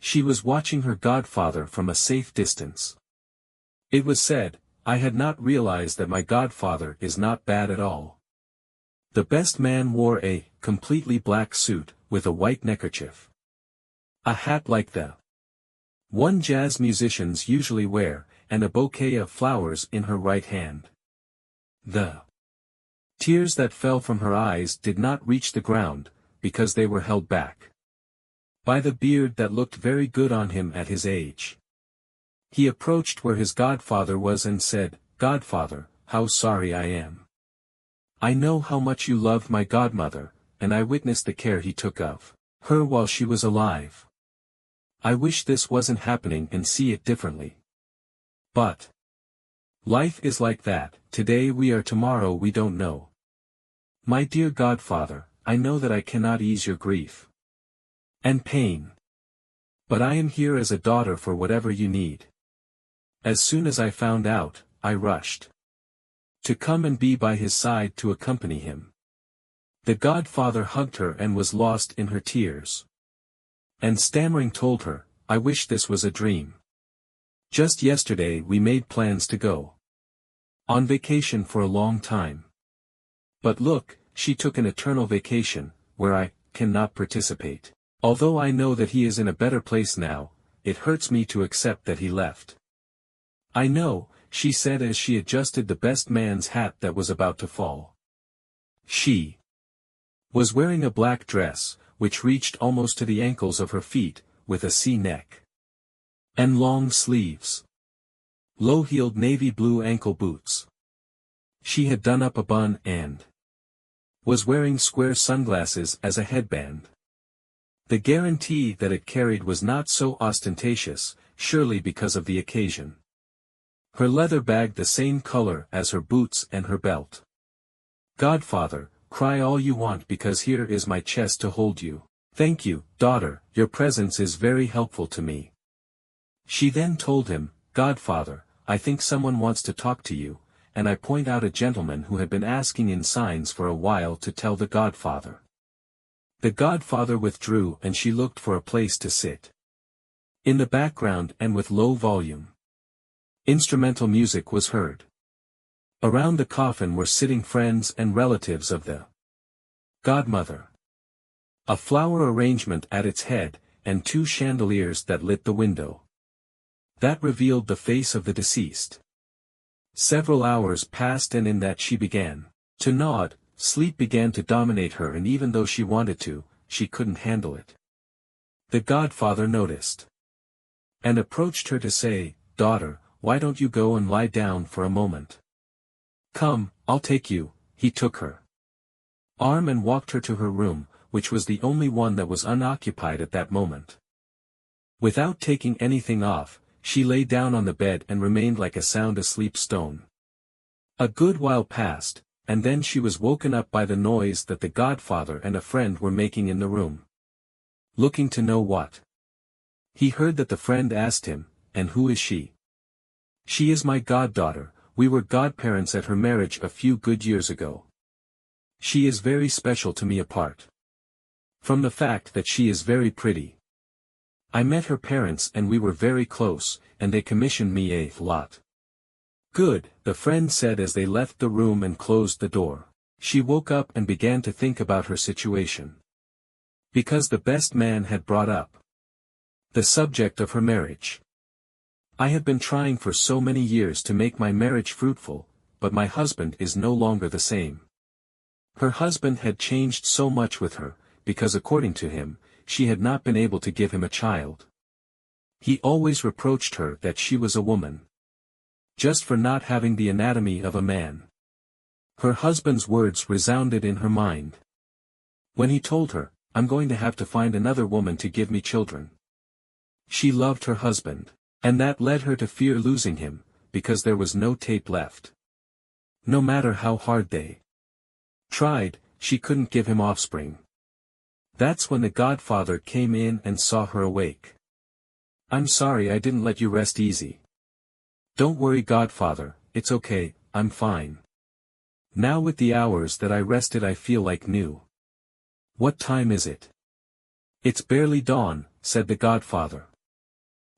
She was watching her godfather from a safe distance. It was said, I had not realized that my godfather is not bad at all. The best man wore a completely black suit, with a white neckerchief. A hat like the one jazz musicians usually wear, and a bouquet of flowers in her right hand. The tears that fell from her eyes did not reach the ground, because they were held back by the beard that looked very good on him at his age. He approached where his godfather was and said, "Godfather, how sorry I am. I know how much you loved my godmother, and I witnessed the care he took of her while she was alive. I wish this wasn't happening and see it differently. But life is like that, today we are, tomorrow we don't know. My dear godfather, I know that I cannot ease your grief and pain. But I am here as a daughter for whatever you need. As soon as I found out, I rushed to come and be by his side to accompany him." The godfather hugged her and was lost in her tears. And stammering told her, "I wish this was a dream. Just yesterday we made plans to go on vacation for a long time. But look, she took an eternal vacation, where I cannot participate. Although I know that he is in a better place now, it hurts me to accept that he left." "I know," she said as she adjusted the best man's hat that was about to fall. She was wearing a black dress, which reached almost to the ankles of her feet, with a C-neck and long sleeves. Low-heeled navy blue ankle boots. She had done up a bun and was wearing square sunglasses as a headband. The guarantee that it carried was not so ostentatious, surely because of the occasion. Her leather bag the same color as her boots and her belt. "Godfather, cry all you want because here is my chest to hold you. Thank you, daughter, your presence is very helpful to me." She then told him, "Godfather, I think someone wants to talk to you," and I point out a gentleman who had been asking in signs for a while to tell the godfather. The godfather withdrew and she looked for a place to sit. In the background and with low volume, instrumental music was heard. Around the coffin were sitting friends and relatives of the godmother. A flower arrangement at its head, and two chandeliers that lit the window that revealed the face of the deceased. Several hours passed and in that she began to nod. Sleep began to dominate her, and even though she wanted to, she couldn't handle it. The godfather noticed and approached her to say, "Daughter, why don't you go and lie down for a moment? Come, I'll take you." He took her arm and walked her to her room, which was the only one that was unoccupied at that moment. Without taking anything off, she lay down on the bed and remained like a sound asleep stone. A good while passed, and then she was woken up by the noise that the godfather and a friend were making in the room. Looking to know what he heard that the friend asked him, "And who is she?" "She is my goddaughter, we were godparents at her marriage a few good years ago. She is very special to me apart from the fact that she is very pretty. I met her parents and we were very close, and they commissioned me a lot." "Good," the friend said as they left the room and closed the door. She woke up and began to think about her situation. Because the best man had brought up the subject of her marriage. "I have been trying for so many years to make my marriage fruitful, but my husband is no longer the same." Her husband had changed so much with her, because according to him, she had not been able to give him a child. He always reproached her that she was a woman, just for not having the anatomy of a man. Her husband's words resounded in her mind when he told her, "I'm going to have to find another woman to give me children." She loved her husband, and that led her to fear losing him, because there was no tape left. No matter how hard they tried, she couldn't give him offspring. That's when the godfather came in and saw her awake. "I'm sorry I didn't let you rest easy." "Don't worry, godfather, it's okay, I'm fine. Now with the hours that I rested I feel like new." "What time is it?" "It's barely dawn, said the godfather.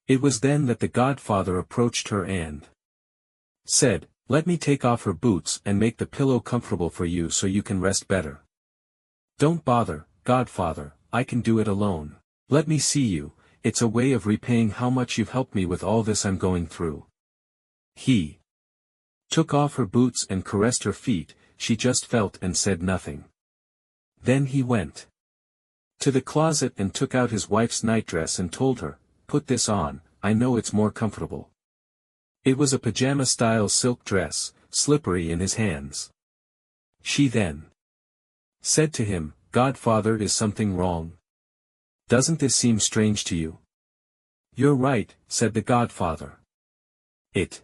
It was then that the godfather approached her and said, "Let me take off her boots and make the pillow comfortable for you so you can rest better." "Don't bother, godfather, I can do it alone. Let me see you, it's a way of repaying how much you've helped me with all this I'm going through." He took off her boots and caressed her feet, she just felt and said nothing. Then he went to the closet and took out his wife's nightdress and told her, "Put this on, I know it's more comfortable." It was a pajama-style silk dress, slippery in his hands. She then said to him, "Godfather, is something wrong? Doesn't this seem strange to you?" "You're right," said the godfather. "It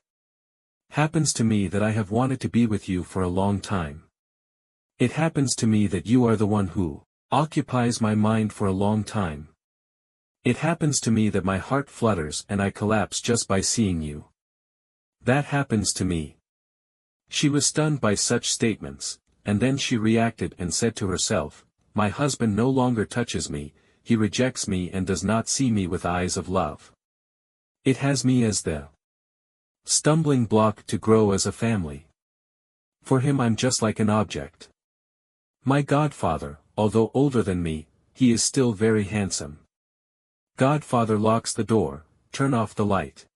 happens to me that I have wanted to be with you for a long time. It happens to me that you are the one who occupies my mind for a long time. It happens to me that my heart flutters and I collapse just by seeing you. That happens to me." She was stunned by such statements, and then she reacted and said to herself, "My husband no longer touches me, he rejects me and does not see me with eyes of love. It has me as the stumbling block to grow as a family. For him I'm just like an object. My godfather, although older than me, he is still very handsome. Godfather locks the door, turn off the light.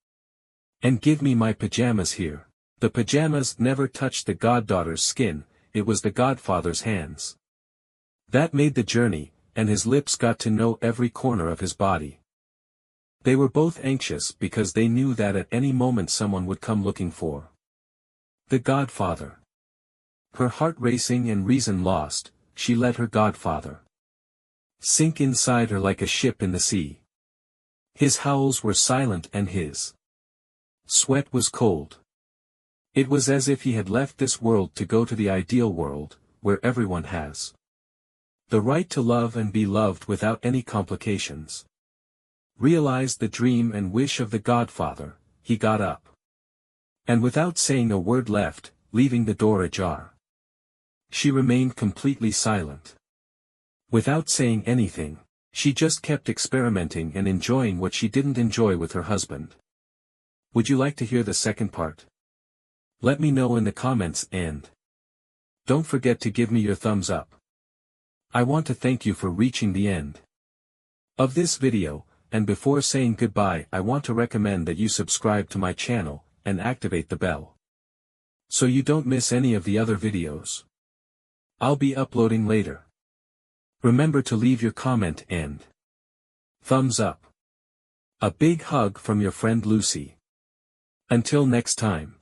And give me my pajamas here." The pajamas never touched the goddaughter's skin, it was the godfather's hands. That made the journey, and his lips got to know every corner of his body. They were both anxious because they knew that at any moment someone would come looking for the godfather. Her heart racing and reason lost, she let her godfather sink inside her like a ship in the sea. His howls were silent and his sweat was cold. It was as if he had left this world to go to the ideal world, where everyone has the right to love and be loved without any complications. Realized the dream and wish of the godfather, he got up. And without saying a word left, leaving the door ajar. She remained completely silent. Without saying anything, she just kept experimenting and enjoying what she didn't enjoy with her husband. Would you like to hear the second part? Let me know in the comments and don't forget to give me your thumbs up. I want to thank you for reaching the end of this video, and before saying goodbye I want to recommend that you subscribe to my channel, and activate the bell, so you don't miss any of the other videos I'll be uploading later. Remember to leave your comment and thumbs up. A big hug from your friend Lucy. Until next time.